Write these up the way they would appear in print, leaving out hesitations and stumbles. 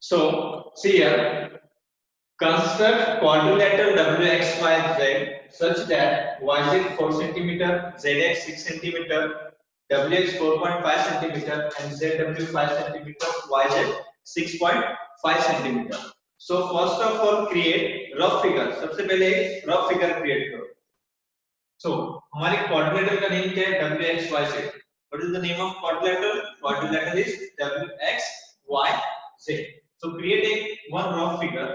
So see here, construct quadrilateral WXYZ such that YZ 4 cm, ZX 6 cm, WX 4.5 cm and ZW 5 cm, YZ 6.5 cm. So first of all create rough figure. सबसे पहले rough figure create करो. So हमारे quadrilateral का name क्या है? WXYZ. What is the name of quadrilateral? Quadrilateral is WXYZ. So create one rough figure.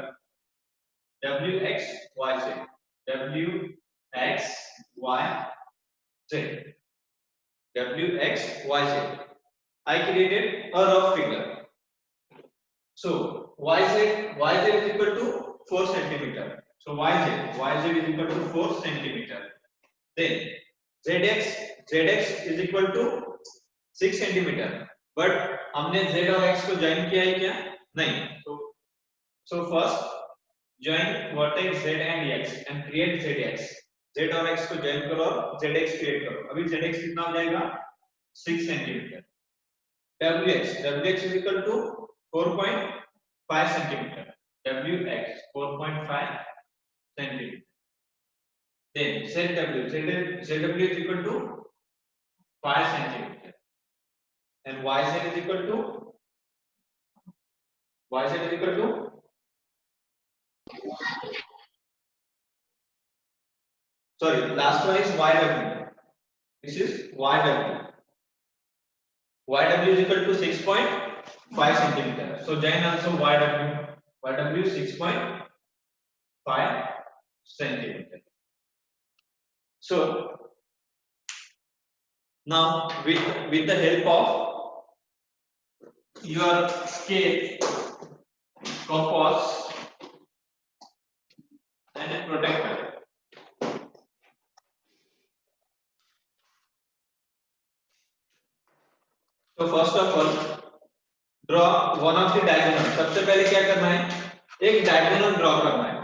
WXYZ. WXYZ. WXYZ. I created a rough figure. So YZ is equal to 4 centimeter. So YZ is equal to 4 centimeter. Then ZX is equal to 6 centimeter. But हमने Z और X को join किया है क्या? नहीं. So first join vertex Z and X and create ZX. Z और X को join करो और ZX create करो. अभी ZX कितना हो जाएगा? 6 centimeter. WX is equal to 4.5 centimeter. WX 4.5 centimeter. Then ZW is equal to 5 centimeter. And YZ is equal to sorry, last one is YW. This is YW. YW is equal to 6.5 centimeter. So join also YW. YW 6.5 centimeter. So now with the help of your scale, compass and a protractor, तो first of all draw one of the diagonal. सबसे पहले क्या करना है? एक diagonal draw करना है.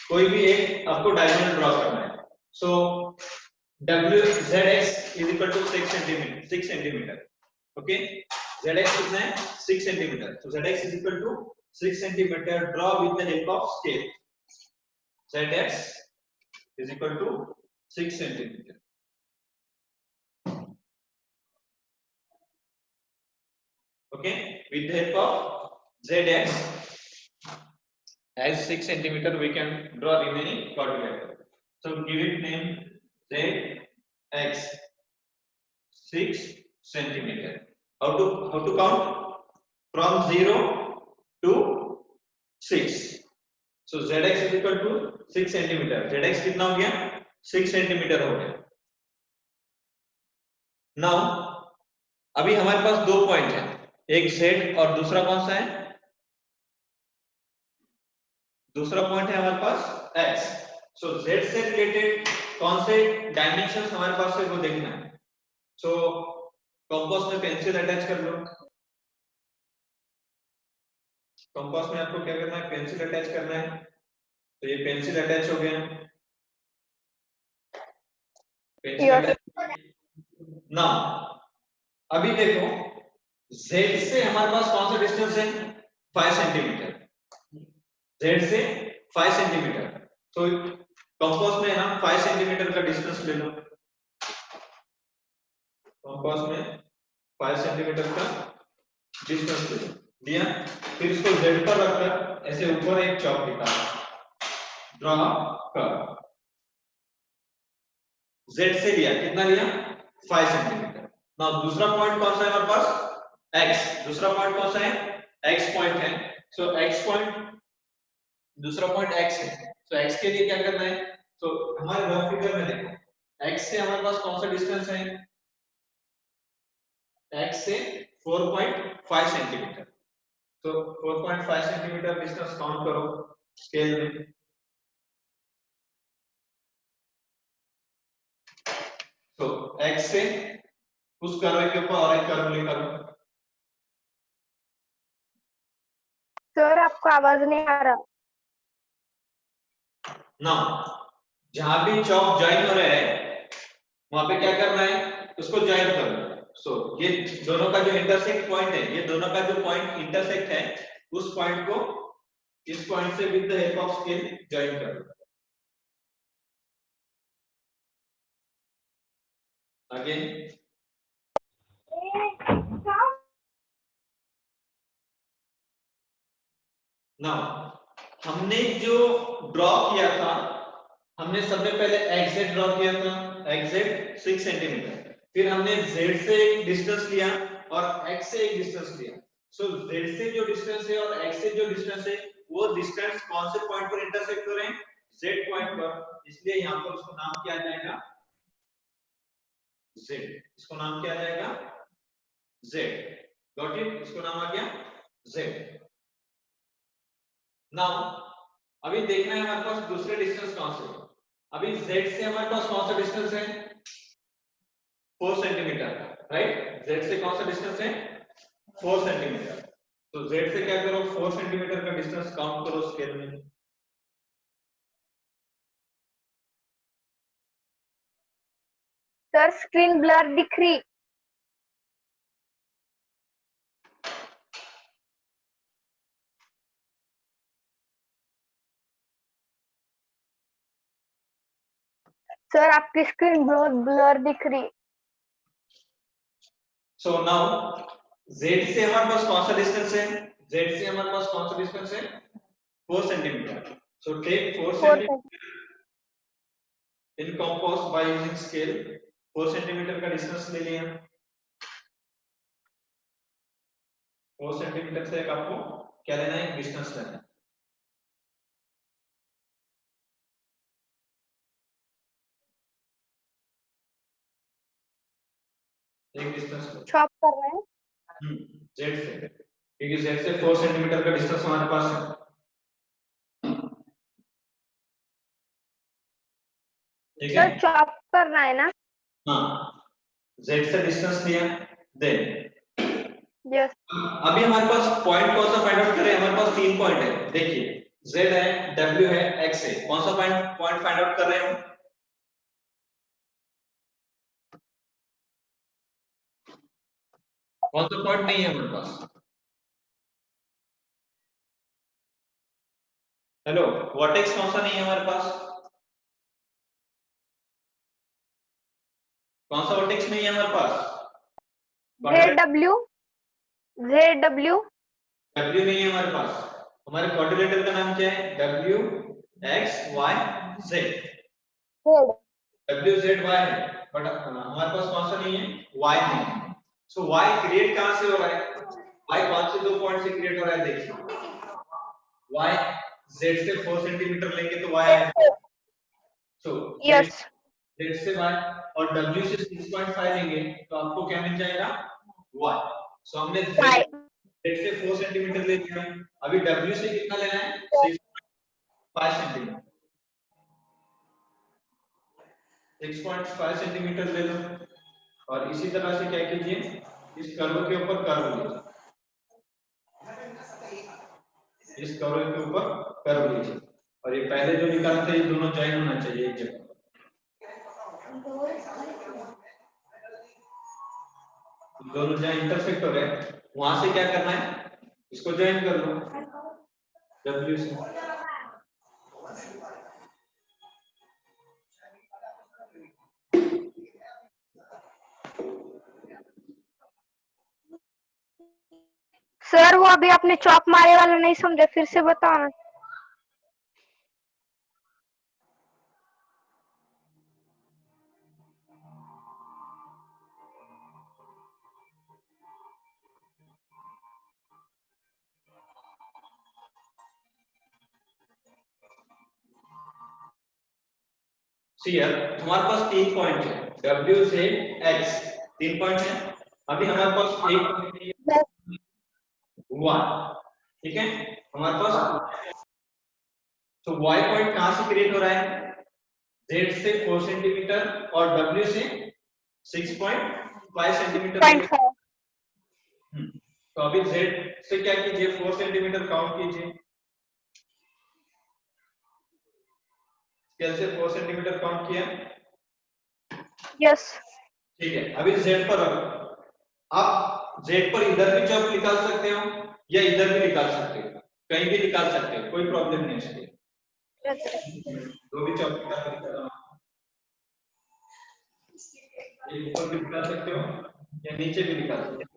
कोई भी एक आपको डायगोनल ड्रॉ करना है. सो ZX is equal to 6 centimeter. Okay, ZX कितना है? 6 centimeter. So ZX is equal to 6 centimeter. Draw with the help of scale. ZX is equal to 6 centimeter. Okay, with the help of ZX as 6 centimeter, we can draw remaining quadrilateral. So give it name ZX 6 centimeter. How to count? From 0 to 6. So ZX is equal to 6 centimeter. ZX कितना हो गया? 6 centimeter हो गया. Now अभी हमारे पास दो point है, एक Z और दूसरा कौन सा है? दूसरा पॉइंट है हमारे पास X. So Z से रिलेटेड कौन से डायमेंशंस हमारे पास है वो देखना है. So कंपास में पेंसिल अटैच कर लो. कंपास में आपको क्या करना है? पेंसिल अटैच करना है. तो ये पेंसिल अटैच हो गया. Pencil attach. नाउ अभी देखो Z से हमारे पास कौन सा डिस्टेंस है? 5 सेंटीमीटर. Z से 5 सेंटीमीटर. तो कंपास में हम 5 सेंटीमीटर का डिस्टेंस ले लो. कंपास में 5 सेंटीमीटर का डिस्टेंस ले लो. दिया. फिर इसको Z पर रखकर ऐसे ऊपर एक चौक दिखा ड्रॉ कर. Z से लिया, कितना लिया? 5 सेंटीमीटर. नाउ दूसरा पॉइंट कौन सा है हमारे पास? X. दूसरा पॉइंट कौन सा है? X पॉइंट है. सो X पॉइंट, दूसरा पॉइंट X है. सो X के लिए क्या करना है? तो हमारे रफ फिगर में देखो X से हमारे पास कौन सा डिस्टेंस है? X से 4.5 सेंटीमीटर. तो 4.5 सेंटीमीटर डिस्टेंस काउंट करो स्केल में. तो X से उस कर्व के ऊपर और एक कर्व लेकर. सर आपको आवाज नहीं आ रहा. ना जहां भी चौक ज्वाइन हो रहा है वहां पे क्या करना है? उसको ज्वाइन करना. सो ये दोनों का जो इंटरसेक्ट पॉइंट है, ये दोनों का जो पॉइंट इंटरसेक्ट है उस पॉइंट को इस पॉइंट से with the help of scale join कर लो। अगेन नाउ हमने जो ड्रॉ किया था, हमने सबसे पहले एक्स ड्रॉ किया था, एक्स 6 सेंटीमीटर, फिर हमने z से एक डिस्टेंस लिया और x से एक डिस्टेंस लिया। सो z से जो डिस्टेंस है और x से जो डिस्टेंस है वो डिस्टेंस कौन से पॉइंट पर इंटरसेक्ट हो रहे हैं? z पॉइंट पर, इसलिए यहाँ पर उसको नाम क्या आ जाएगा? z। इसको नाम क्या आ जाएगा? z। Got it? इसको नाम आ गया z। नाउ अभी देखना है हमारे पास दूसरे डिस्टेंस कौन से। अभी z से हमारे पास कौन सा डिस्टेंस है? 4 सेंटीमीटर, राइट? z से कौन सा डिस्टेंस है? 4 सेंटीमीटर। तो z से क्या करो, 4 सेंटीमीटर का डिस्टेंस काउंट करो स्केल में। सर स्क्रीन ब्लर दिख रही। सर आपकी स्क्रीन बहुत ब्लर दिख रही। सो नाउ z से हमारे पास कौन सा डिस्टेंस है? z से हमारे पास कौन सा डिस्टेंस है? 4 centimetre. So take 4 centimetre in compass by using scale. 4 centimetre का डिस्टेंस ले लिया। 4 सेंटीमीटर से एक आपको क्या लेना है? डिस्टेंस लेना है। एक डिस्टेंस चॉप कर रहे हैं। z से, क्योंकि z से 4 सेंटीमीटर का डिस्टेंस हमारे पास है। ठीक है? सर चॉप करना है ना? हाँ, z से डिस्टेंस लिया, देन यस। अभी हमारे पास पॉइंट कौन सा फाइंड आउट करें? हमारे पास 3 पॉइंट है। देखिए z है, w है, x है। कौन सा पॉइंट फाइंड आउट कर रहे हैं हम? कौन सा पॉइंट नहीं है हमारे पास? हेलो, वर्टेक्स कौन सा नहीं है हमारे पास? कौन सा वर्टेक्स नहीं है हमारे पास? ZW w नहीं है हमारे पास। हमारे क्वाड्रिलेटरल का नाम क्या है? w x y z। w z y है, बट हमारे पास कौन सा नहीं है? y नहीं है। सो y क्रिएट कहां से हो रहा है? y कौन से दो पॉइंट से क्रिएट हो रहा है? देखिए y z से 4 सेंटीमीटर लेंगे तो y आएगा। So yes. z से y और w से 6.5 लेंगे तो आपको क्या मिल जाएगा? y। सो हमने z से 4 सेंटीमीटर ले लिया। अभी w से कितना लेना है? 6.5 सेंटीमीटर। 6.5 सेंटीमीटर ले लो और इसी तरह से क्या कीजिए, इस कर्व के ऊपर कर्व लीजिए। इस कर्व के ऊपर कर्व लीजिए और ये पहले जो निकाला था ये दोनों ज्वाइन होना चाहिए एक जगह। दोनों जहाँ इंटरसेक्ट हो रहे हैं वहां से क्या करना है? इसको ज्वाइन कर लो W से। सर वो अभी आपने चॉप मारे वाला नहीं समझा, फिर से बताना। यार हमारे पास 3 पॉइंट है, W से X 3 पॉइंट है। अभी हमारे पास एक पॉइंट है Y, ठीक है? हमारे पास तो Y पॉइंट कहां से क्रिएट हो रहा है? Z से 4 सेंटीमीटर और W से 6.5 सेंटीमीटर। तो अभी Z से क्या कीजिए? 4 सेंटीमीटर काउंट कीजिए। स्केल से 4 सेंटीमीटर काउंट किया। यस। ठीक है, अभी Z पर रखो। आप Z पर इधर भी चौक निकाल सकते हो या इधर भी निकाल सकते हो, कहीं भी निकाल सकते हो, कोई प्रॉब्लम नहीं है इसके। दो भी चौक निकाल सकते हो, एक ऊपर भी निकाल सकते हो या नीचे भी निकाल सकते हो।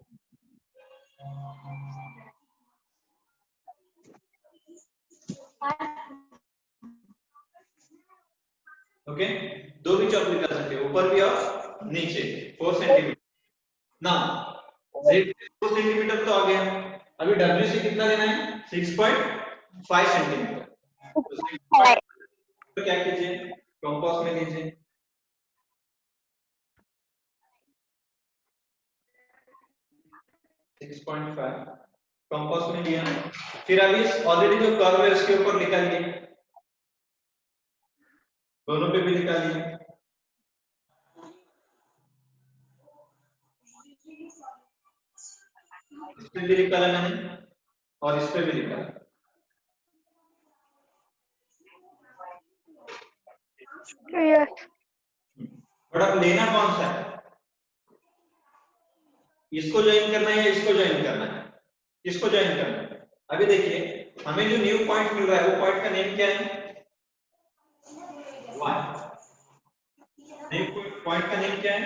ओके, दो भी चौक निकाल सकते हो, ऊपर भी और नीचे 4 सेंटीमीटर। ना z 4 सेंटीमीटर तो आ गया, अभी WC कितना लेना है 6.5 सेंटीमीटर। तो 6.5 तो क्या कीजिए, कंपास में लीजिए, कंपास में लिया, फिर अभी ऑलरेडी जो कर्व है उसके ऊपर निकालिए, दोनों पे भी निकालिए, इस पे भी निकाला मैंने और इस पे भी निकाला। यस बट अब लेना कौन सा है, इसको ज्वाइन करना है या इसको ज्वाइन करना है, इसको ज्वाइन करना है। अभी देखिए हमें जो न्यू पॉइंट मिल रहा है वो पॉइंट का नेम क्या है, y। न्यू पॉइंट का नेम क्या है,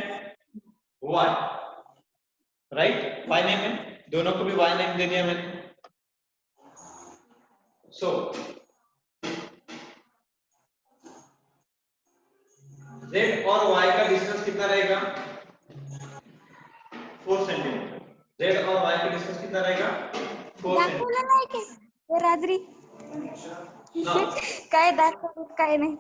y, राइट, y नेम है, दोनों को भी y नेम दे दिया मैंने। सो z और y का डिस्टेंस कितना रहेगा, 4 सेंटीमीटर। z और y का डिस्टेंस कितना रहेगा, 4 सेंटीमीटर। रात्री काय दाखव काय नाही।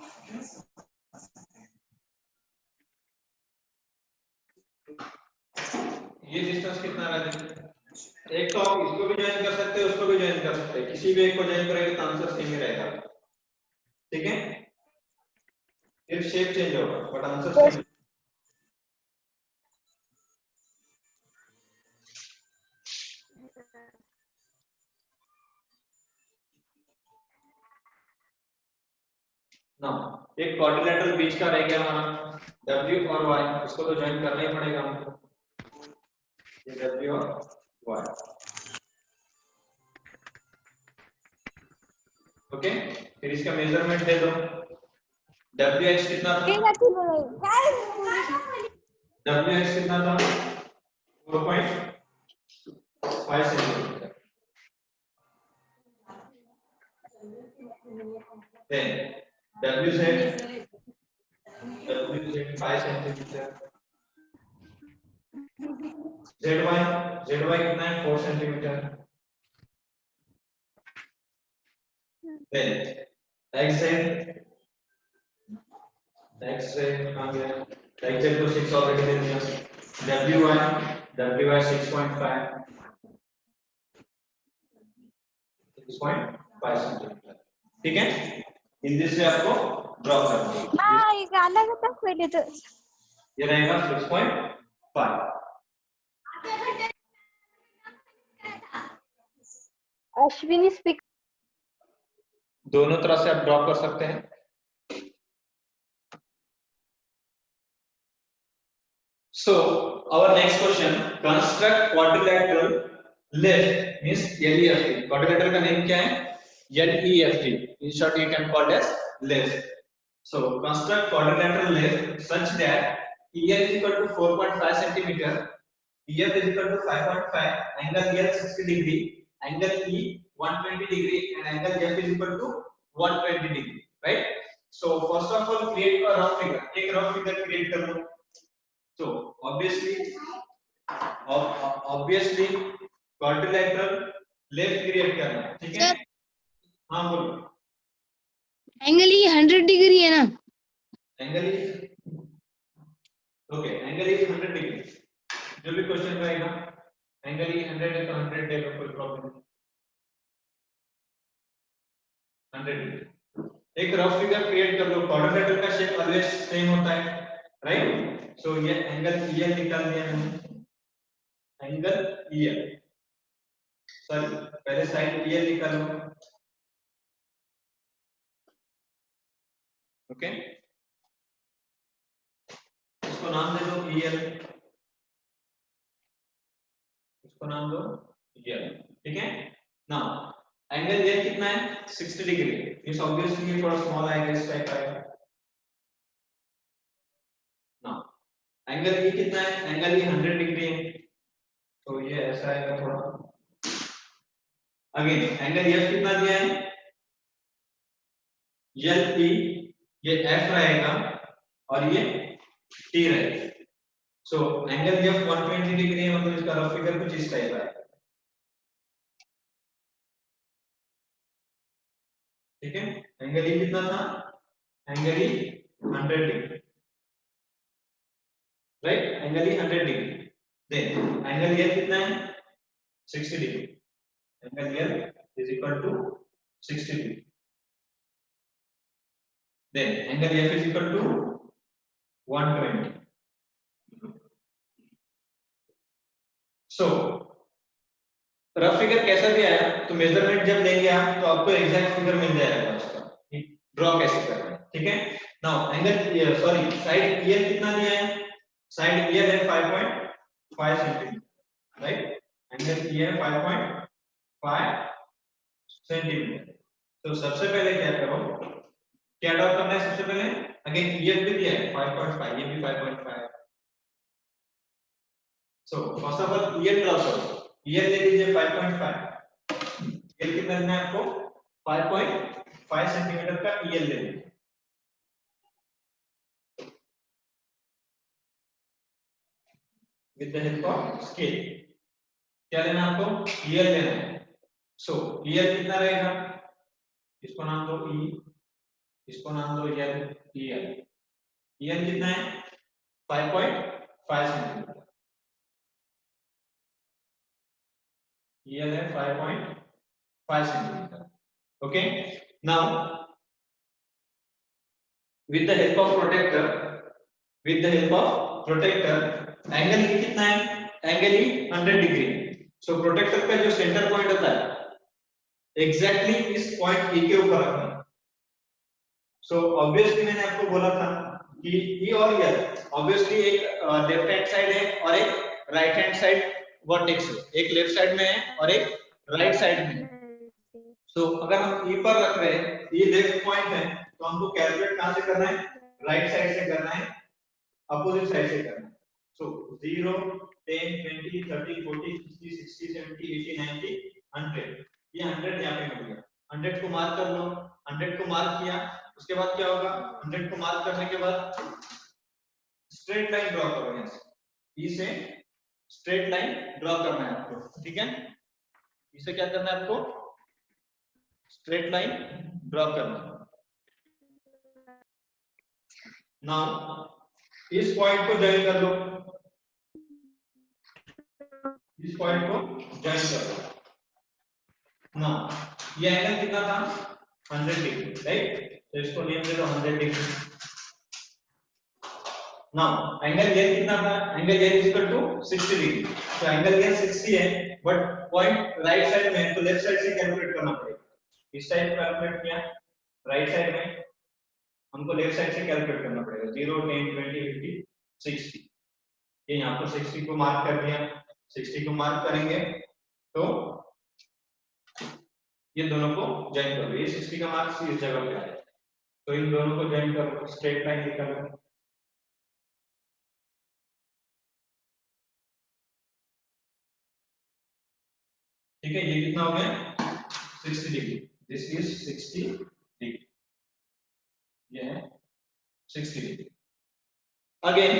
ये डिस्टेंस कितना रहेगा, एक तो आप इसको भी ज्वाइन कर सकते हैं, उसको भी ज्वाइन कर सकते हैं, किसी भी एक को ज्वाइन करेंगे तो आंसर सेम ही रहेगा, ठीक है। फिर शेप चेंज होगा बट आंसर सेम। ना एक क्वाड्रिलेटरल बीच का रह गया हमारा W और Y, इसको तो ज्वाइन करना ही पड़ेगा हमको, ये W और Y। ओके, फिर इसका मेजरमेंट दे दो, WH कितना था, WH कितना था 4.5 centimetre. then WZ 5 centimetre, ZY कितना है 4 सेंटीमीटर, then XZ आ गया, XZ को 6 ऑलरेडी दे दिया, WY 6.5 सेंटीमीटर, ठीक है। हिंदी से आपको ड्रॉ करना है, एक अलग तक पहले तो ये रहेगा 6.5। अश्विनी स्पीक दोनों तरह से आप ड्रॉ कर सकते हैं। So our next question, construct quadrilateral left means LEFT। quadrilateral का नेम क्या है, LEFT, in short you can call as left। So construct quadrilateral left such that EL is equal to 4.5 centimeter, EF is equal to 5.5, angle L 60 degree, angle E 120 degree and angle F is equal to 120 degree, right? So first of all create a rough figure, एक rough figure create कर लो। So obviously quadrilateral left create करना है, ठीक है। हाँ बोलो, angle ये 100 degree है ना, angle is okay, angle is 100 degree, जो भी क्वेश्चन रहेगा एंगल इज 100 है तो 100 ले लो, कोई प्रॉब्लम नहीं, 100 डिग्री। एक रफ फिगर क्रिएट कर लो, क्वाड्रिलेटरल का शेप ऑलवेज सेम होता है, राइट। सो ये एंगल EL निकाल दिया मैंने, एंगल EL, सॉरी पहले साइड EL निकालो, ओके, इसको नाम दे दो EL, इसको नाम दो EL। ठीक है। नाउ एंगल ये कितना है 60 डिग्री, इस ऑब्वियसली ये थोड़ा स्मॉल आएगा, इस टाइप आएगा। नाउ एंगल ये कितना है, एंगल ये 100 डिग्री है, तो ये ऐसा आएगा थोड़ा। अगेन एंगल ये कितना दिया है एल पी, ये एफ रहेगा और ये टी रहेगा। सो एंगल एफ 120 डिग्री है, मतलब इसका रफ फिगर कुछ इस टाइप है, ठीक है। एंगल ई कितना था, angle E 100 degree, right, angle E 100 degree. Then angle L कितना है 60 degree, angle L is equal to 60 degree. Then angle F is equal to 120। So rough figure कैसा भी आया तो मेजरमेंट जब लेंगे आप तो आपको एग्जैक्ट फिगर मिल जाएगा उसका, ड्रॉ कैसे करना है, ठीक है। Now angle sorry side EL कितना दिया है, साइड ईएल है 5.5 centimetre, right, angle EL 5.5 centimetre. तो सबसे पहले क्या करो, क्या ड्रॉ करना है सबसे पहले, अगेन ईएल भी दिया है 5.5, ये भी 5.5 है। So first of all EL draw करो, ईएल ले लीजिए 5.5, ईएल कितना लेना है आपको 5.5 सेंटीमीटर का ईएल ले लीजिए। With the help of scale क्या लेना है आपको, ईएल लेना है। सो ईएल कितना रहेगा, इसको नाम दो ई, इसको नाम दो एल, ईएल, ईएल कितना है 5.5 सेंटीमीटर, ईएल है 5.5 centimetre, okay. Now with the help of protector, with the help of protector angle E कितना है, एंगल ई 100 डिग्री। सो प्रोटेक्टर का जो सेंटर पॉइंट होता है एग्जैक्टली इस पॉइंट ई के ऊपर रखना है। सो ऑब्वियसली मैंने आपको बोला था कि ई और एल ऑब्वियसली एक लेफ्ट हैंड साइड है और एक राइट हैंड साइड वर्टेक्स है, एक लेफ्ट साइड में है और एक राइट साइड में है। सो अगर हम ई पर रख रहे हैं, ये लेफ्ट पॉइंट है, तो हमको कैलकुलेट कहां से करना है, राइट साइड से करना है, अपोजिट साइड से करना है। सो 0 10 20 30 40 50 60 70 80 90 100, ये 100 यहां पे मिल गया, 100 को मार्क कर लो, 100 को मार्क किया, उसके बाद क्या होगा, 100 को मार्क करने के बाद स्ट्रेट लाइन ड्रॉ करो, यहां से ई से स्ट्रेट लाइन ड्रॉ करना है आपको, ठीक है। इसे क्या करना है आपको, स्ट्रेट लाइन ड्रॉ करना है। नाउ इस पॉइंट को ज्वाइन कर लो, इस पॉइंट को ज्वाइन कर लो। नाउ ये एंगल कितना था 100 डिग्री, राइट, तो इसको नेम दे दो 100 डिग्री। नाउ एंगल ये कितना था, एंगल ये इज इक्वल टू 60 डिग्री, तो एंगल ये 60 है बट पॉइंट राइट साइड में है, तो लेफ्ट साइड से कैलकुलेट करना पड़ेगा। इस साइड कैलकुलेट किया, राइट साइड में हमको लेफ्ट साइड से कैलकुलेट करना पड़ेगा, 0 10 20 50 60, ये यहाँ पर 60 को मार्क कर दिया, 60 को मार्क करेंगे तो ये दोनों को ज्वाइन कर लो, ये 60 का मार्क इस जगह पे आया, तो इन दोनों को ज्वाइन करो, स्ट्रेट लाइन निकालो, ठीक है। ये कितना हो गया 60 डिग्री, दिस इज 60 डिग्री, ये है 60 डिग्री। अगेन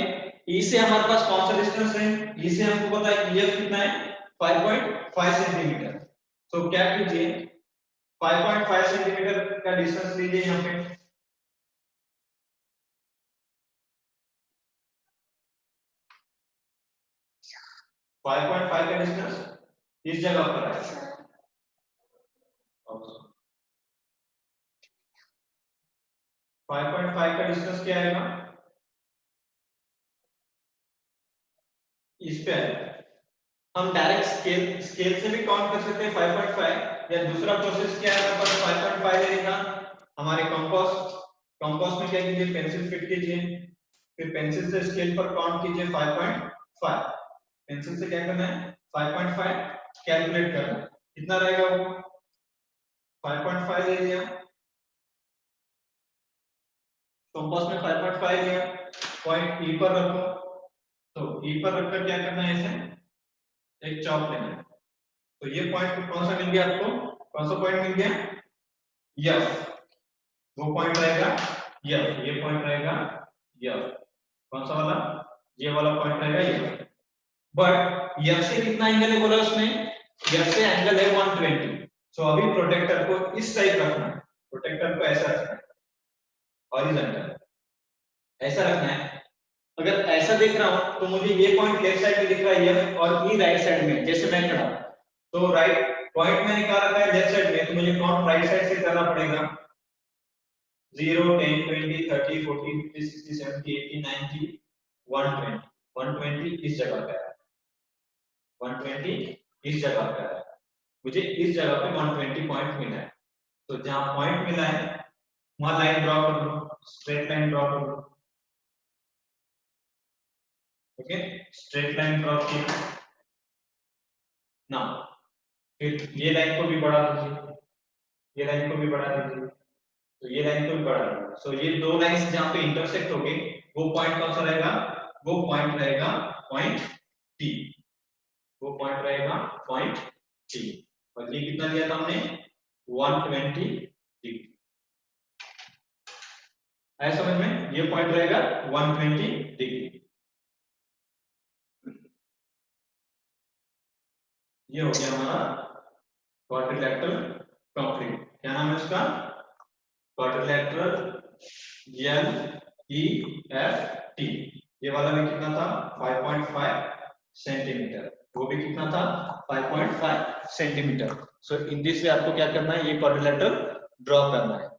ई से हमारे पास कौन सा डिस्टेंस है, ई से हमको पता है ईएफ कितना है 5.5 सेंटीमीटर, तो क्या कीजिए 5.5 सेंटीमीटर का डिस्टेंस लीजिए, यहाँ पे 5.5 का डिस्टेंस इस जगह पर है, 5.5 का डिस्टेंस क्या आएगा, इस पे आएगा। हम डायरेक्ट स्केल से भी काउंट कर सकते हैं 5.5, या दूसरा प्रोसेस क्या है, पर 5.5 लेने का हमारे कंपास में क्या कीजिए, पेंसिल फिट कीजिए, फिर पेंसिल से स्केल पर काउंट कीजिए 5.5, पेंसिल से क्या करना है 5.5 कैलकुलेट करना है, कितना रहेगा वो 5.5 ले लिया, कंपास में 5.5 लिया, पॉइंट ई पर रखो। तो ई पर रखकर क्या करना है, इसे एक चॉप लेना है। तो ये पॉइंट कौन सा मिल गया आपको, कौन सा पॉइंट मिल गया, एफ, वो पॉइंट रहेगा एफ, ये पॉइंट रहेगा एफ, कौन सा वाला, ये वाला पॉइंट रहेगा ये। बट एफ से कितना एंगल है बोला उसने, एफ से एंगल है 120। सो अभी प्रोटेक्टर को इस टाइप रखना है, प्रोटेक्टर को ऐसा रखना है, हॉरिजॉन्टल ऐसा रखना है। अगर ऐसा देख रहा हूं तो मुझे ये पॉइंट लेफ्ट साइड में दिख रहा है एफ और ई राइट साइड में, जैसे मैं खड़ा, तो राइट पॉइंट मैंने कहा रखा है लेफ्ट साइड में, तो मुझे काउंट राइट साइड से करना पड़ेगा 0 10 20 30 40 50 60 70 80 90 120। 120 इस जगह पे है, 120 इस जगह पे है, मुझे इस जगह पे 120 पॉइंट मिला है। तो जहां पॉइंट मिला है वहां लाइन ड्रॉ कर लो, स्ट्रेट लाइन ड्रॉ कर लो। ओके, स्ट्रेट लाइन ड्रॉ की ना, फिर ये लाइन को भी बढ़ा दीजिए, ये लाइन को भी बढ़ा दीजिए, तो ये लाइन को भी बढ़ा दीजिए। सो ये दो लाइंस जहां पे इंटरसेक्ट हो गए वो पॉइंट कौन सा रहेगा, वो पॉइंट रहेगा पॉइंट टी, वो पॉइंट रहेगा पॉइंट टी। और ये कितना लिया था हमने 120 डिग्री, है समझ में, ये पॉइंट रहेगा 120 डिग्री। ये हो गया हमारा क्वाड्रिलैटरल कंप्लीट। क्या नाम है उसका, quadrilateral L E F T. ये वाला भी कितना था 5.5 सेंटीमीटर, वो भी कितना था 5.5 centimetre. So in this way आपको क्या करना है, ये क्वाड्रिलैटरल ड्रॉ करना है।